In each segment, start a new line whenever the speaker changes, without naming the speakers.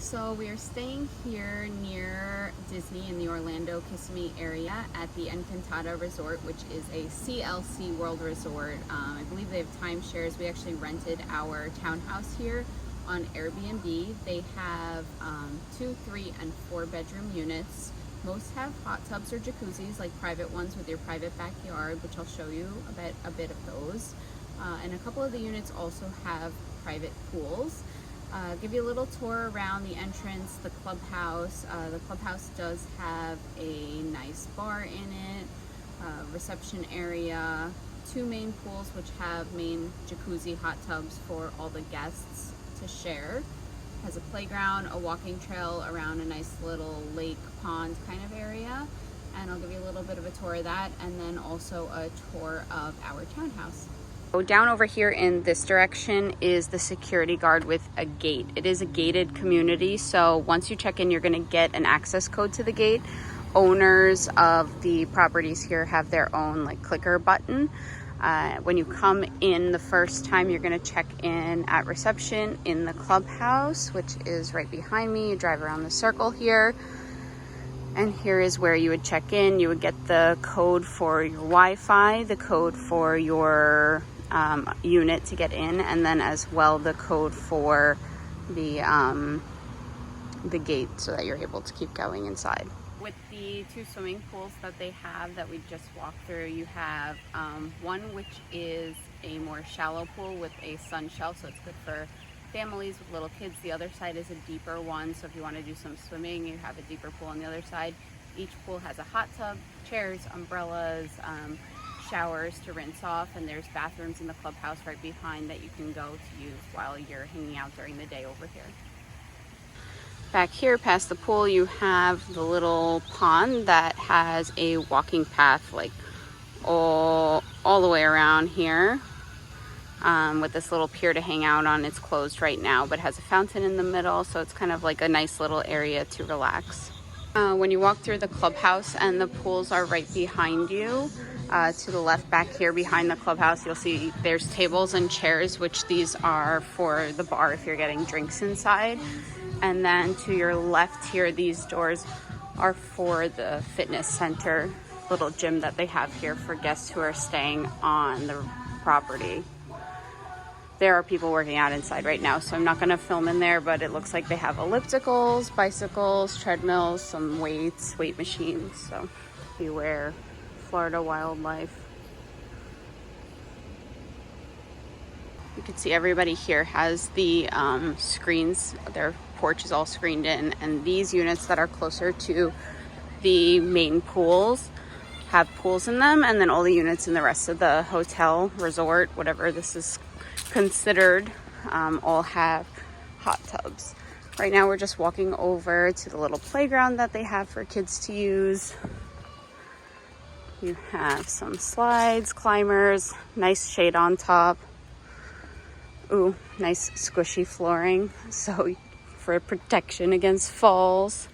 So we are staying here near Disney in the Orlando Kissimmee area at the Encantada Resort, which is a CLC World Resort. I believe they have timeshares. We actually rented our townhouse here on AirBNB. They have 2, 3, and 4 bedroom units. Most have hot tubs or jacuzzis, like private ones with your private backyard, which I'll show you a bit of those. And a couple of the units also have private pools. Give you a little tour around the entrance, the clubhouse. The clubhouse does have a nice bar in it, reception area, 2 main pools which have main jacuzzi hot tubs for all the guests to share. Has a playground, a walking trail around a nice little lake pond kind of area, and I'll give you a little bit of a tour of that, and then also a tour of our townhouse. So down over here in this direction is the security guard with a gate. It is a gated community, so once you check in, you're going to get an access code to the gate. Owners of the properties here have their own clicker button. When you come in the first time, you're going to check in at reception in the clubhouse, which is right behind me. You drive around the circle here, and here is where you would check in. You would get the code for your Wi-Fi, the code for your unit to get in, and then as well the code for the gate so that you're able to keep going inside. With the 2 swimming pools that they have that we just walked through, you have one which is a more shallow pool with a sun shell, so it's good for families with little kids. The other side is a deeper one, so if you want to do some swimming, you have a deeper pool on the other side. Each pool has a hot tub, chairs, umbrellas, showers to rinse off, and there's bathrooms in the clubhouse right behind that you can go to use while you're hanging out during the day over here. Back here past the pool, you have the little pond that has a walking path all the way around here, with this little pier to hang out on. It's closed right now, but has a fountain in the middle, so it's kind of like a nice little area to relax. When you walk through the clubhouse, and the pools are right behind you, to the left back here behind the clubhouse, you'll see there's tables and chairs, which these are for the bar if you're getting drinks inside. And then to your left here, these doors are for the fitness center, little gym that they have here for guests who are staying on the property. There are people working out inside right now, so I'm not going to film in there, but it looks like they have ellipticals, bicycles, treadmills, some weight machines, so beware Florida wildlife. You can see everybody here has the screens. Their porch is all screened in, and these units that are closer to the main pools have pools in them, and then all the units in the rest of the hotel, resort, whatever this is considered, all have hot tubs. Right now we're just walking over to the little playground that they have for kids to use. You have some slides, climbers, nice shade on top. Ooh, nice squishy flooring, so for protection against falls.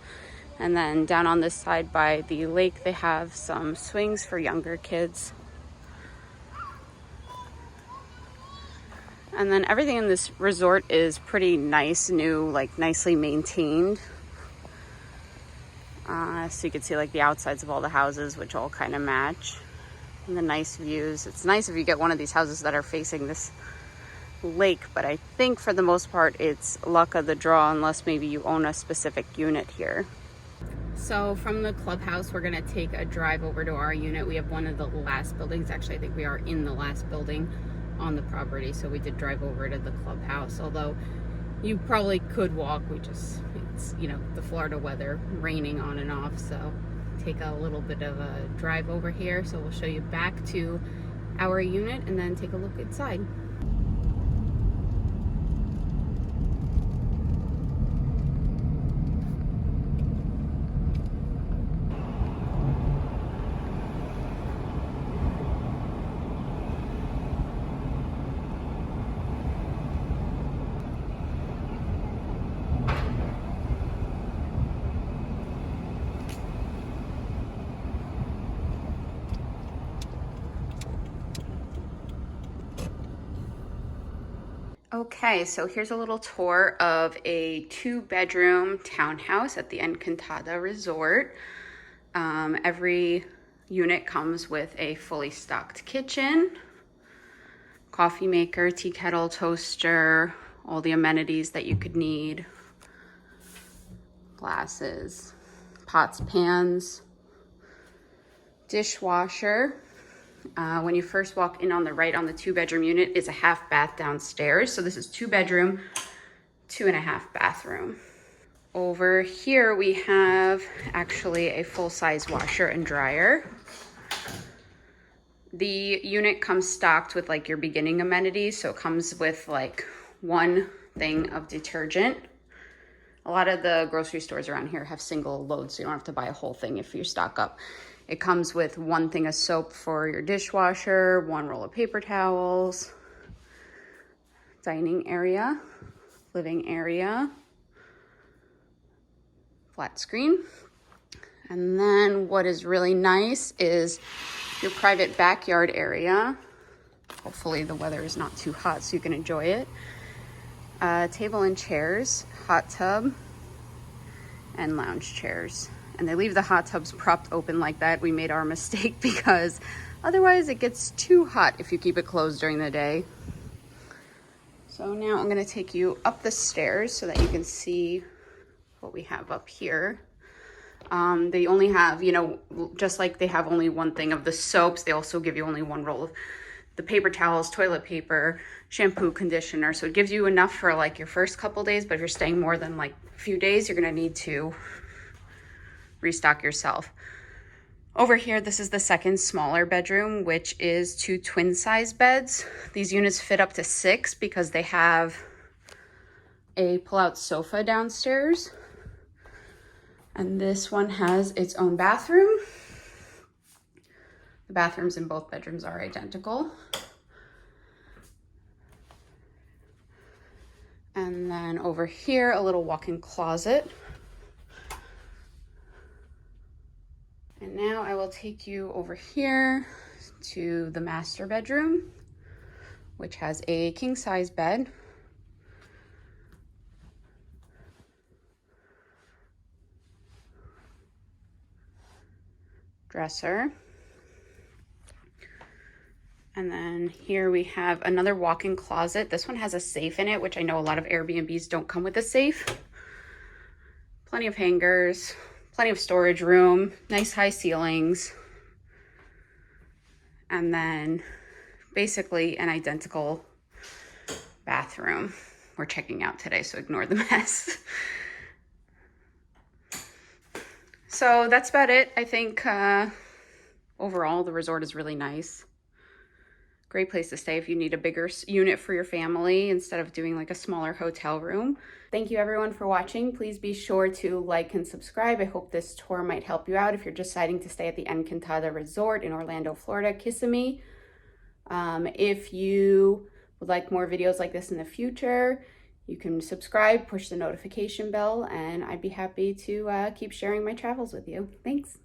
And then down on this side by the lake, they have some swings for younger kids. And then everything in this resort is pretty nice, new, nicely maintained. So you can see the outsides of all the houses, which all kind of match. And the nice views. It's nice if you get one of these houses that are facing this lake, but I think for the most part it's luck of the draw, unless maybe you own a specific unit here. So from the clubhouse, we're going to take a drive over to our unit. We have one of the last buildings. Actually, I think we are in the last building on the property, so we did drive over to the clubhouse, although you probably could walk. It's the Florida weather, raining on and off, so take a little bit of a drive over here. So we'll show you back to our unit and then take a look inside. Okay, so here's a little tour of a 2-bedroom townhouse at the Encantada Resort. Every unit comes with a fully stocked kitchen, coffee maker, tea kettle, toaster, all the amenities that you could need, glasses, pots, pans, dishwasher. When you first walk in on the right on the 2-bedroom unit is a half bath downstairs. So this is 2-bedroom, 2.5 bathroom. Over here we have actually a full-size washer and dryer. The unit comes stocked with like your beginning amenities. So it comes with like one thing of detergent. A lot of the grocery stores around here have single loads, so you don't have to buy a whole thing if you stock up. It comes with one thing of soap for your dishwasher, one roll of paper towels, dining area, living area, flat screen. And then what is really nice is your private backyard area. Hopefully the weather is not too hot so you can enjoy it. Table and chairs, hot tub, and lounge chairs. And they leave the hot tubs propped open like that. We made our mistake because otherwise it gets too hot if you keep it closed during the day. So now I'm gonna take you up the stairs so that you can see what we have up here. They only have, you know, just like they have only one thing of the soaps, they also give you only one roll of the paper towels, toilet paper, shampoo, conditioner. So it gives you enough for like your first couple days, but if you're staying more than like a few days, you're gonna need to restock yourself. Over here, this is the second smaller bedroom, which is 2 twin size beds. These units fit up to 6 because they have a pull-out sofa downstairs. And this one has its own bathroom. The bathrooms in both bedrooms are identical. And then over here, a little walk-in closet. And now I will take you over here to the master bedroom, which has a king-size bed, dresser, and then here we have another walk-in closet. This one has a safe in it, which I know a lot of Airbnbs don't come with a safe. Plenty of hangers, plenty of storage room, nice high ceilings, and then basically an identical bathroom. We're checking out today, so ignore the mess. So that's about it. I think overall the resort is really nice. Great place to stay if you need a bigger unit for your family instead of doing like a smaller hotel room. Thank you everyone for watching. Please be sure to like and subscribe. I hope this tour might help you out if you're deciding to stay at the Encantada Resort in Orlando, Florida, Kissimmee. If you would like more videos like this in the future, you can subscribe, push the notification bell, and I'd be happy to keep sharing my travels with you. Thanks.